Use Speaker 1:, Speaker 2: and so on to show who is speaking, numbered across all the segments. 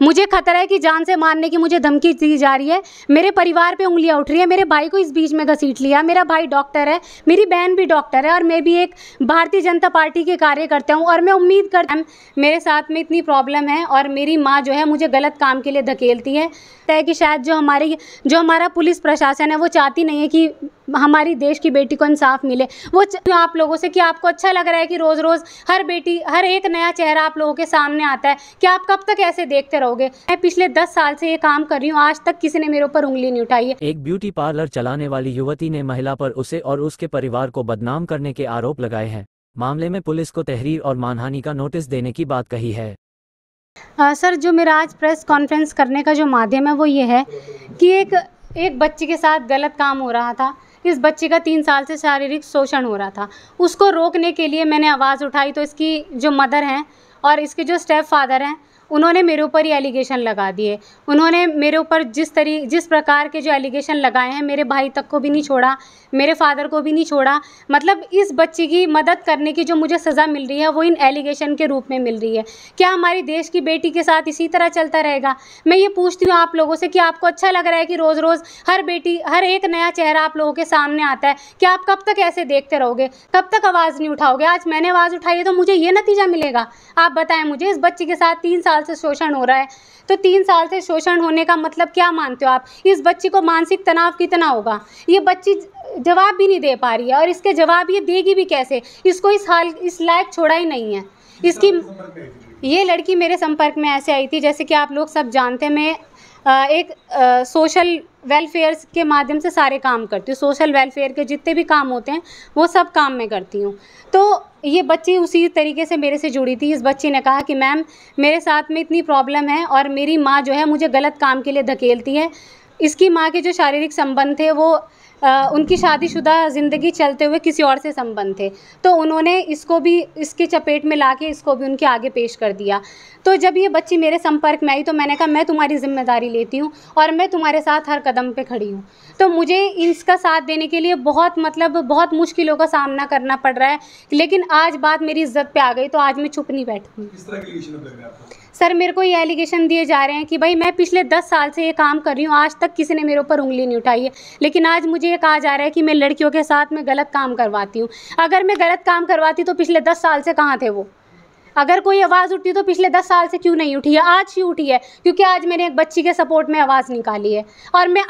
Speaker 1: मुझे खतरा है कि जान से मारने की मुझे धमकी दी जा रही है। मेरे परिवार पे उंगलियां उठ रही है। मेरे भाई को इस बीच में घसीट लिया। मेरा भाई डॉक्टर है, मेरी बहन भी डॉक्टर है और मैं भी एक भारतीय जनता पार्टी के कार्यकर्ता हूँ। और मैं उम्मीद करता हूँ, मेरे साथ में इतनी प्रॉब्लम है और मेरी माँ जो है मुझे गलत काम के लिए धकेलती है कि शायद जो हमारा पुलिस प्रशासन है वो चाहती नहीं है कि हमारी देश की बेटी को इंसाफ मिले। वो आप लोगों से कि आपको अच्छा लग रहा है कि रोज़ रोज़ हर एक नया चेहरा आप लोगों के सामने आता है, कि आप कब तक ऐसे देखते रहोगे। मैं पिछले 10 साल से ये काम कर रही हूँ, आज तक किसी ने मेरे ऊपर उंगली नहीं उठाई है।
Speaker 2: एक ब्यूटी पार्लर चलाने वाली युवती ने महिला पर उसे और उसके परिवार को बदनाम करने के आरोप लगाए हैं। मामले में पुलिस को तहरीर और मानहानि का नोटिस देने की बात कही है।
Speaker 1: सर, जो मेरा आज प्रेस कॉन्फ्रेंस करने का जो माध्यम है वो ये है कि एक बच्ची के साथ गलत काम हो रहा था। इस बच्ची का 3 साल से शारीरिक शोषण हो रहा था। उसको रोकने के लिए मैंने आवाज़ उठाई तो इसकी जो मदर हैं और इसके जो स्टेप फादर हैं उन्होंने मेरे ऊपर ये एलिगेशन लगा दिए। उन्होंने मेरे ऊपर जिस प्रकार के जो एलिगेशन लगाए हैं, मेरे भाई तक को भी नहीं छोड़ा, मेरे फादर को भी नहीं छोड़ा। मतलब इस बच्ची की मदद करने की जो मुझे सज़ा मिल रही है वो इन एलिगेशन के रूप में मिल रही है। क्या हमारी देश की बेटी के साथ इसी तरह चलता रहेगा? मैं ये पूछती हूँ आप लोगों से कि आपको अच्छा लग रहा है कि रोज़ रोज़ हर एक नया चेहरा आप लोगों के सामने आता है, कि आप कब तक ऐसे देखते रहोगे? कब तक आवाज़ नहीं उठाओगे? आज मैंने आवाज़ उठाई है तो मुझे ये नतीजा मिलेगा? आप बताएं मुझे। इस बच्ची के साथ 3 साल से शोषण हो रहा है, तो 3 साल से शोषण होने का मतलब क्या मानते हो आप? इस बच्ची को मानसिक तनाव कितना होगा? ये बच्ची जवाब भी नहीं दे पा रही है और इसके जवाब ये देगी भी कैसे? इसको इस लायक छोड़ा ही नहीं है। ये लड़की मेरे संपर्क में ऐसे आई थी, जैसे कि आप लोग सब जानते हैं, मैं एक सोशल वेलफेयर के माध्यम से सारे काम करती हूँ। सोशल वेलफेयर के जितने भी काम होते हैं वो सब काम मैं करती हूँ। तो ये बच्ची उसी तरीके से मेरे से जुड़ी थी। इस बच्ची ने कहा कि मैम, मेरे साथ में इतनी प्रॉब्लम है और मेरी माँ जो है मुझे गलत काम के लिए धकेलती है। इसकी माँ के जो शारीरिक संबंध थे वो उनकी शादीशुदा ज़िंदगी चलते हुए किसी और से संबंध थे, तो उन्होंने इसको भी इसकी चपेट में लाके इसको भी उनके आगे पेश कर दिया। तो जब ये बच्ची मेरे संपर्क में आई तो मैंने कहा मैं तुम्हारी ज़िम्मेदारी लेती हूँ और मैं तुम्हारे साथ हर कदम पे खड़ी हूँ। तो मुझे इसका साथ देने के लिए बहुत मुश्किलों का सामना करना पड़ रहा है, लेकिन आज बात मेरी इज्जत पे आ गई तो आज मैं चुप नहीं बैठूँगी।
Speaker 3: किस तरह के एलिगेशन लग रहे हैं आपको?
Speaker 1: सर, मेरे को ये एलिगेशन दिए जा रहे हैं कि भाई मैं पिछले 10 साल से ये काम कर रही हूँ, आज तक किसी ने मेरे ऊपर उंगली नहीं उठाई है, लेकिन आज मुझे ये कहा जा रहा है कि मैं लड़कियों के साथ में गलत काम करवाती हूँ। अगर मैं गलत काम करवाती तो पिछले 10 साल से कहाँ थे वो? अगर कोई आवाज़ उठती तो पिछले 10 साल से क्यों नहीं उठी है? आज क्यों उठी है? क्योंकि आज मैंने एक बच्ची के सपोर्ट में आवाज़ निकाली है। और मैं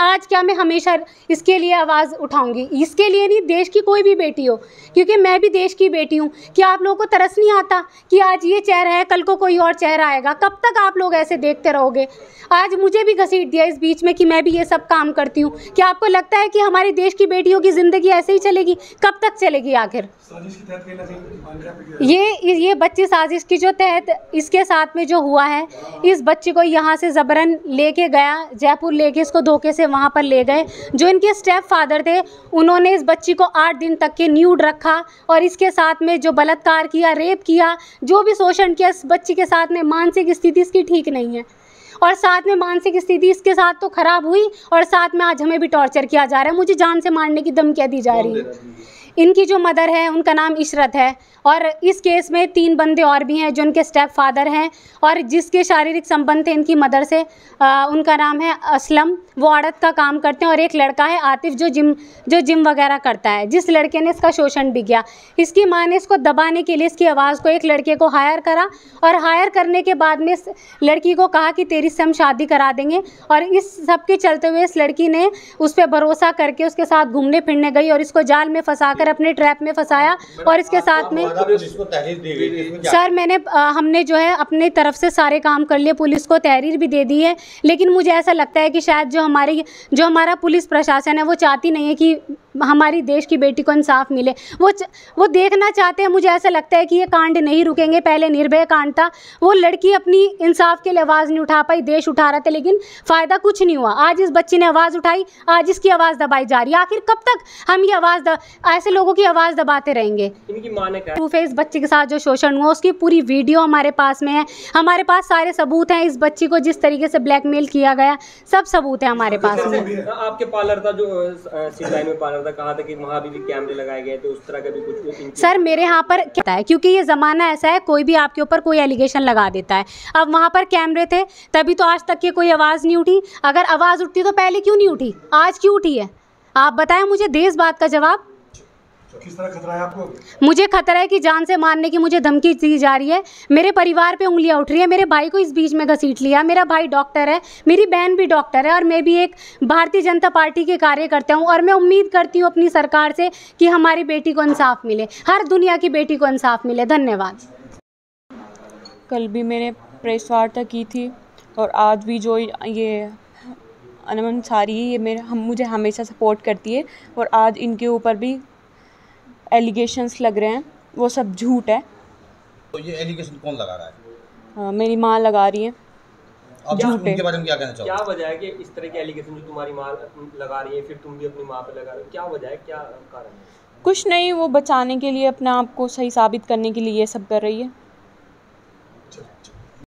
Speaker 1: हमेशा इसके लिए आवाज़ उठाऊंगी। इसके लिए नहीं, देश की कोई भी बेटी हो, क्योंकि मैं भी देश की बेटी हूँ। क्या आप लोगों को तरस नहीं आता कि आज ये चेहरा है, कल को कोई और चेहरा आएगा? कब तक आप लोग ऐसे देखते रहोगे? आज मुझे भी घसीट दिया इस बीच में कि मैं भी ये सब काम करती हूँ। क्या आपको लगता है कि हमारी देश की बेटियों की ज़िंदगी ऐसे ही चलेगी? कब तक चलेगी आखिर? ये बच्ची साजिश की जो तहत इसके साथ में जो हुआ है, इस बच्ची को यहाँ से ज़बरन लेके गया, जयपुर लेके इसको धोखे से वहाँ पर ले गए। जो इनके स्टेप फादर थे उन्होंने इस बच्ची को 8 दिन तक के न्यूड रखा और इसके साथ में जो बलात्कार किया, रेप किया, जो भी शोषण किया, इस बच्ची के साथ में मानसिक स्थिति इसकी ठीक नहीं है। और साथ में मानसिक स्थिति इसके साथ तो ख़राब हुई और साथ में आज हमें भी टॉर्चर किया जा रहा है। मुझे जान से मारने की धमकियाँ दी जा रही है। इनकी जो मदर है उनका नाम इशरत है और इस केस में 3 बंदे और भी हैं जो उनके स्टेप फादर हैं और जिसके शारीरिक संबंध थे इनकी मदर से। उनका नाम है असलम, वो आड़त का काम करते हैं, और एक लड़का है आतिफ जो जिम वगैरह करता है, जिस लड़के ने इसका शोषण भी किया। इसकी माँ ने इसको दबाने के लिए इसकी आवाज़ को एक लड़के को हायर करा और हायर करने के बाद में इस लड़की को कहा कि तेरी से हम शादी करा देंगे। और इस सब के चलते हुए इस लड़की ने उस पर भरोसा करके उसके साथ घूमने फिरने गई और इसको जाल में फंसाकर अपने ट्रैप में फंसाया। और इसके साथ में सर हमने जो है अपनी तरफ से सारे काम कर लिए, पुलिस को तहरीर भी दे दी है, लेकिन मुझे ऐसा लगता है कि शायद जो हमारा पुलिस प्रशासन है वो चाहती नहीं है कि हमारी देश की बेटी को इंसाफ मिले। वो देखना चाहते हैं। मुझे ऐसा लगता है कि ये कांड नहीं रुकेंगे। पहले निर्भया कांड था, वो लड़की अपनी इंसाफ के लिए आवाज़ नहीं उठा पाई, देश उठा रहा था, लेकिन फ़ायदा कुछ नहीं हुआ। आज इस बच्ची ने आवाज़ उठाई, आज इसकी आवाज़ दबाई जा रही है। आखिर कब तक हम ये ऐसे लोगों की आवाज़ दबाते रहेंगे?
Speaker 4: इनकी मां ने कहा
Speaker 1: प्रूफ है इस बच्ची के साथ जो शोषण हुआ, उसकी पूरी वीडियो हमारे पास में है। हमारे पास सारे सबूत हैं। इस बच्ची को जिस तरीके से ब्लैकमेल किया गया, सब सबूत है हमारे पास में।
Speaker 4: आपके पार्लर था जो सिलाई में पार्लर
Speaker 3: था, कहा था कि वहाँ भी कैमरे लगाए गए थे, उस तरह का भी कुछ
Speaker 1: सर मेरे यहाँ पर क्या है, क्योंकि ये ज़माना ऐसा है कोई भी आपके ऊपर कोई एलिगेशन लगा देता है। अब वहाँ पर कैमरे थे तभी तो आज तक की कोई आवाज़ नहीं उठी। अगर आवाज़ उठती तो पहले क्यों नहीं उठी, आज क्यों उठी है? आप बताएं मुझे, दे इस बात का जवाब।
Speaker 4: किस तरह खतरा है आपको?
Speaker 1: मुझे खतरा है कि जान से मारने की मुझे धमकी दी जा रही है, मेरे परिवार पे उंगलियां उठ रही है, मेरे भाई को इस बीच में घसीट लिया। मेरा भाई डॉक्टर है, मेरी बहन भी डॉक्टर है और मैं भी एक भारतीय जनता पार्टी के कार्यकर्ता हूं और मैं उम्मीद करती हूं अपनी सरकार से कि हमारी बेटी को इंसाफ मिले, हर दुनिया की बेटी को इंसाफ मिले। धन्यवाद।
Speaker 5: कल भी मैंने प्रेस वार्ता की थी और आज भी जो ये अनम अंसारी ये मुझे हमेशा सपोर्ट करती है और आज इनके ऊपर भी एलिगेशंस लग रहे हैं, वो सब झूठ है।
Speaker 6: तो ये एलिगेशन कौन लगा रहा है?
Speaker 5: मेरी माँ लगा रही है।
Speaker 6: अब
Speaker 5: झूठ
Speaker 6: उनके
Speaker 5: है।
Speaker 6: बारे में क्या कहना चाहोगे?
Speaker 3: क्या वजह है कि इस तरह के एलिगेशन जो तुम्हारी माँ लगा रही है, फिर तुम भी अपनी माँ पे लगा रहे हो, क्या वजह है, क्या कारण है?
Speaker 5: कुछ नहीं, वो बचाने के लिए, अपने आप को सही साबित करने के लिए ये सब कर रही है।